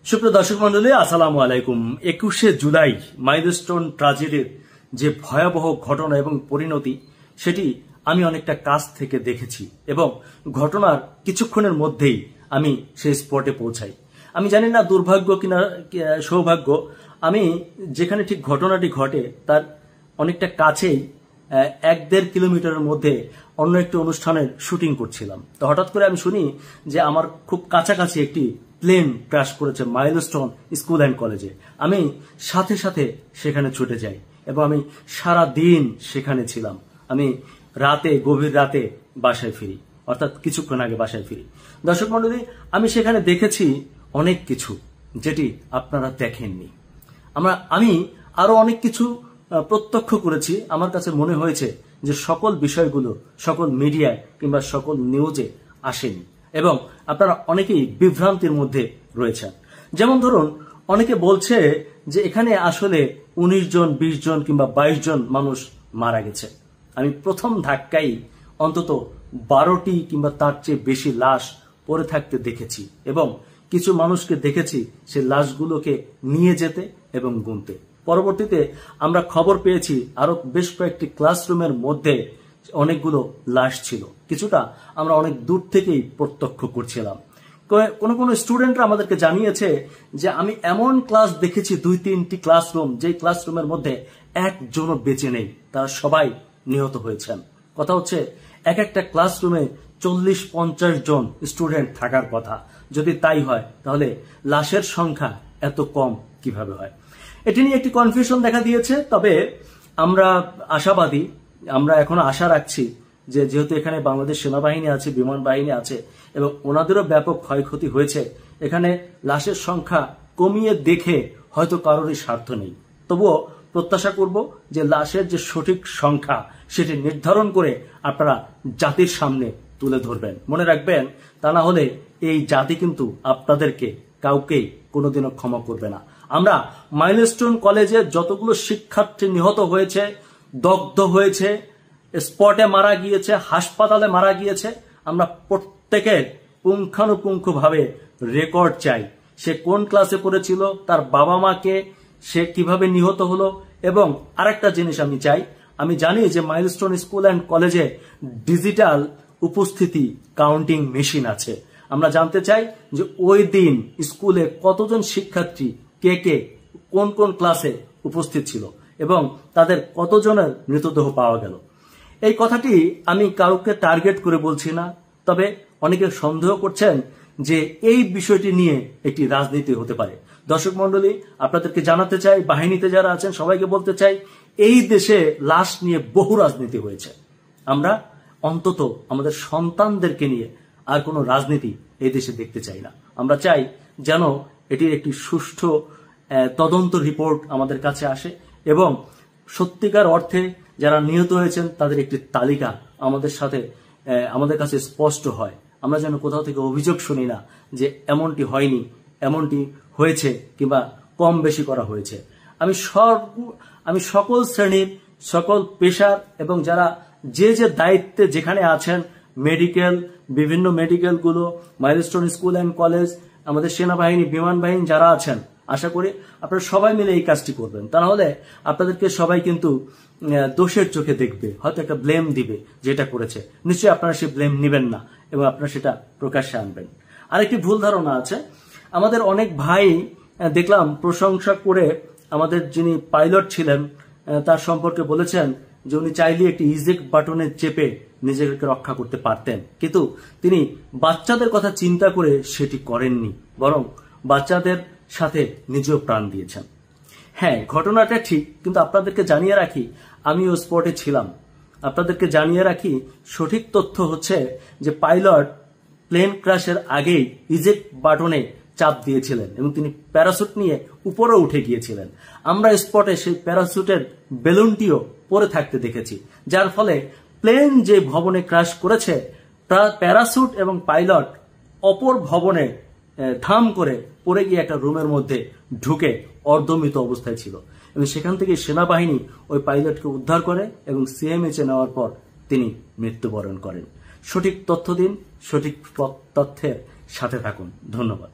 সুপ্রিয় দর্শক মন্ডলী, আসসালামু আলাইকুম। 21শে জুলাই মাইলস্টোন ট্র্যাজেডির যে ভয়াবহ ঘটনা এবং পরিণতি, সেটি আমি অনেকটা কাছ থেকে দেখেছি এবং ঘটনার কিছুক্ষণের মধ্যেই আমি সেই স্পটে পৌঁছাই। আমি জানি না দুর্ভাগ্য কিনা সৌভাগ্য, আমি যেখানে ঠিক ঘটনাটি ঘটে তার অনেকটা কাছেই 1-1.5 কিলোমিটারের মধ্যে অন্য একটি অনুষ্ঠানের শুটিং করছিলাম। তো হঠাৎ করে আমি শুনি যে আমার খুব কাছাকাছি একটি প্লেন ক্র্যাশ করেছে মাইলস্টোন স্কুল অ্যান্ড কলেজে। আমি সাথে সাথে সেখানে ছুটে যাই এবং আমি সারা দিন সেখানে ছিলাম। আমি গভীর রাতে বাসায় ফিরি, অর্থাৎ কিছুক্ষণ আগে বাসায় ফিরি। দর্শক মণ্ডলী, আমি সেখানে দেখেছি অনেক কিছু যেটি আপনারা দেখেননি। আমি আরো অনেক কিছু প্রত্যক্ষ করেছি। আমার কাছে মনে হয়েছে যে সকল বিষয়গুলো সকল মিডিয়ায় কিংবা সকল নিউজে আসেনি এবং আপনারা অনেকেই বিভ্রান্তির মধ্যে রয়েছেন। যেমন ধরুন, অনেকে বলছে যে এখানে আসলে 19 জন, 20 জন কিংবা 22 জন মানুষ মারা গেছে। আমি প্রথম ধাক্কায় অন্তত 12টি কিংবা তার চেয়ে বেশি লাশ পড়ে থাকতে দেখেছি এবং কিছু মানুষকে দেখেছি সে লাশগুলোকে নিয়ে যেতে এবং গুনতে। পরবর্তীতে আমরা খবর পেয়েছি আরো বেশ কয়েকটি ক্লাসরুমের মধ্যে অনেকগুলো লাশ ছিল। কিছুটা আমরা অনেক দূর থেকেই প্রত্যক্ষ করছিলাম। কোন স্টুডেন্টরা আমাদেরকে জানিয়েছে যে আমি এমন ক্লাস দেখেছি 2-3টি ক্লাসরুম, যে ক্লাসরুমের মধ্যে একজনও বেঁচে নেই, তারা সবাই নিহত হয়েছেন। কথা হচ্ছে এক একটা ক্লাসরুমে 40-50 জন স্টুডেন্ট থাকার কথা। যদি তাই হয় তাহলে লাশের সংখ্যা এত কম কিভাবে হয়? এটি নিয়ে একটি কনফিউশন দেখা দিয়েছে। তবে আমরা আশাবাদী, আমরা এখনো আশা রাখছি যে যেহেতু এখানে বাংলাদেশ সেনাবাহিনী আছে, বিমান বাহিনী আছে এবং ওনাদেরও ব্যাপক ক্ষয়ক্ষতি হয়েছে, এখানে লাশের সংখ্যা কমিয়ে দেখে হয়তো কারোরই স্বার্থ নেই। তবুও প্রত্যাশা করব যে লাশের যে সঠিক সংখ্যা সেটি নির্ধারণ করে আপনারা জাতির সামনে তুলে ধরবেন। মনে রাখবেন, তা না হলে এই জাতি কিন্তু আপনাদেরকে কাউকেই কোনোদিনও ক্ষমা করবে না। আমরা মাইলস্টোন কলেজে যতগুলো শিক্ষার্থী নিহত হয়েছে, দগ্ধ হয়েছে, স্পটে মারা গিয়েছে, হাসপাতালে মারা গিয়েছে, আমরা প্রত্যেকের পুঙ্খানুপুঙ্খভাবে রেকর্ড চাই। সে কোন ক্লাসে পড়েছিল, তার বাবা মাকে, সে কিভাবে নিহত হলো। এবং আরেকটা জিনিস আমি চাই, আমি জানি যে মাইলস্টোন স্কুল অ্যান্ড কলেজে ডিজিটাল উপস্থিতি কাউন্টিং মেশিন আছে। আমরা জানতে চাই যে ওই দিন স্কুলে কতজন শিক্ষার্থী কে কোন কোন ক্লাসে উপস্থিত ছিল এবং তাদের কতজনের মৃতদেহ পাওয়া গেল। এই কথাটি আমি কাউকে টার্গেট করে বলছি না, তবে অনেকে সন্দেহ করছেন যে এই বিষয়টি নিয়ে একটি রাজনীতি হতে পারে। দর্শক মন্ডলী, আপনাদেরকে জানাতে চাই, বাহিনীতে যারা আছেন সবাইকে বলতে চাই, এই দেশে লাশ নিয়ে বহু রাজনীতি হয়েছে। আমরা অন্তত আমাদের সন্তানদেরকে নিয়ে আর কোনো রাজনীতি এই দেশে দেখতে চাই না। আমরা চাই যেন এটির একটি সুষ্ঠু তদন্ত রিপোর্ট আমাদের কাছে আসে এবং সত্যিকার অর্থে যারা নিহত হয়েছেন তাদের একটি তালিকা আমাদের কাছে স্পষ্ট হয়। আমরা যেন কোথাও থেকে অভিযোগ শুনি না যে এমনটি হয়নি, এমনটি হয়েছে কিংবা কম বেশি করা হয়েছে। আমি সকল শ্রেণীর, সকল পেশার এবং যারা যে দায়িত্বে যেখানে আছেন, বিভিন্ন মেডিকেলগুলো, মাইলস্টোন স্কুল অ্যান্ড কলেজ, আমাদের সেনাবাহিনী, বিমান বাহিনী যারা আছেন, আশা করি আপনারা সবাই মিলে এই কাজটি করবেন। তা না হলে আপনাদেরকে সবাই কিন্তু দোষের চোখে দেখবে, হয়তো একটা ব্লেম দিবে যেটা করেছে। নিশ্চয়ই আপনারা সে ব্লেম নেবেন না এবং আপনারা সেটা প্রকাশ্যে আনবেন। আরেকটি ভুল ধারণা আছে, আমাদের অনেক ভাই দেখলাম প্রশংসা করে আমাদের যিনি পাইলট ছিলেন তার সম্পর্কে বলেছেন যে উনি চাইলে একটি ইজেক্ট বাটনে চেপে নিজেকে রক্ষা করতে পারতেন, কিন্তু তিনি বাচ্চাদের কথা চিন্তা করে সেটি করেননি, বরং বাচ্চাদের সাথে নিজেও প্রাণ দিয়েছেন। হ্যাঁ, ঘটনাটা ঠিক, কিন্তু আপনাদেরকে জানিয়ে রাখি আমিও স্পটে ছিলাম। আপনাদেরকে জানিয়ে রাখি সঠিক তথ্য হচ্ছে যে পাইলট প্লেন ক্র্যাশের আগেই ইজেক্ট বাটনে চাপ দিয়েছিলেন এবং তিনি প্যারাসুট নিয়ে উপরে উঠে গিয়েছিলেন। আমরা স্পটে সেই প্যারাসুটের বেলুনটিও পরে থাকতে দেখেছি, যার ফলে প্লেন যে ভবনে ক্র্যাশ করেছে প্যারাসুট এবং পাইলট অপর ভবনে ধাম করে পড়ে গিয়ে একটা রুমের মধ্যে ঢুকে অর্ধমৃত অবস্থায় ছিল এবং সেখান থেকে সেনাবাহিনী ওই পাইলটকে উদ্ধার করে এবং সিএমএইচে নেওয়ার পর তিনি মৃত্যুবরণ করেন। সঠিক তথ্য দিন, সঠিক তথ্যের সাথে থাকুন। ধন্যবাদ।